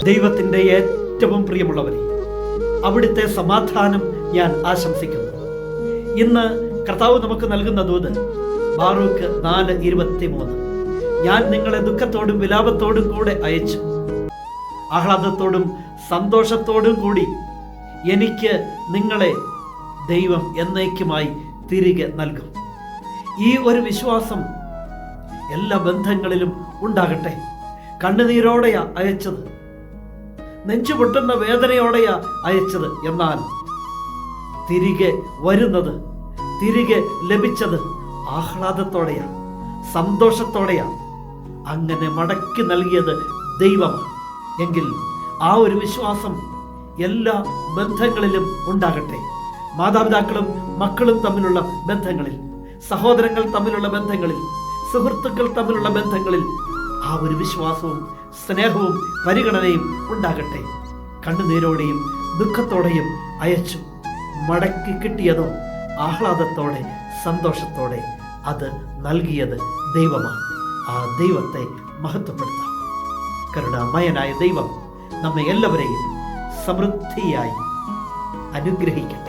ദൈവത്തിൻ്റെ ഏറ്റവും പ്രിയമുള്ളവരെ, അവിടുത്തെ സമാധാനം ഞാൻ ആശംസിക്കുന്നു. ഇന്ന് കർത്താവ് നമുക്ക് നൽകുന്ന ദൂത് ബാറൂക്ക് 4:23. ഞാൻ നിങ്ങളെ ദുഃഖത്തോടും വിലാപത്തോടും കൂടെ അയച്ചു, ആഹ്ലാദത്തോടും സന്തോഷത്തോടും കൂടി എനിക്ക് നിങ്ങളെ ദൈവം എന്നേക്കുമായി തിരികെ നൽകും. ഈ ഒരു വിശ്വാസം എല്ലാ ബന്ധങ്ങളിലും ഉണ്ടാകട്ടെ. കണ്ണുനീരോടെയാ അയച്ചത്, നെഞ്ചുപൊട്ടുന്ന വേദനയോടെയാ അയച്ചത്. എന്നാൽ തിരികെ വരുന്നത്, തിരികെ ലഭിച്ചത് ആഹ്ലാദത്തോടെയാ, സന്തോഷത്തോടെയാ. അങ്ങനെ മടക്കി നൽകിയത് ദൈവമാണ്. എങ്കിൽ ആ ഒരു വിശ്വാസം എല്ലാ ബന്ധങ്ങളിലും ഉണ്ടാകട്ടെ. മാതാപിതാക്കളും മക്കളും തമ്മിലുള്ള ബന്ധങ്ങളിൽ, സഹോദരങ്ങൾ തമ്മിലുള്ള ബന്ധങ്ങളിൽ, സുഹൃത്തുക്കൾ തമ്മിലുള്ള ബന്ധങ്ങളിൽ ആ ഒരു വിശ്വാസവും സ്നേഹവും പരിഗണനയും ഉണ്ടാകട്ടെ. കണ്ണുനീരോടെയും ദുഃഖത്തോടെയും അയച്ചു, മടക്കി കിട്ടിയതോ ആഹ്ലാദത്തോടെ സന്തോഷത്തോടെ. അത് നൽകിയത് ദൈവമാണ്. ആ ദൈവത്തെ മഹത്വപ്പെടുത്താം. കരുണാമയനായ ദൈവം നമ്മെ എല്ലാവരെയും സമൃദ്ധിയായി അനുഗ്രഹിക്കട്ടെ.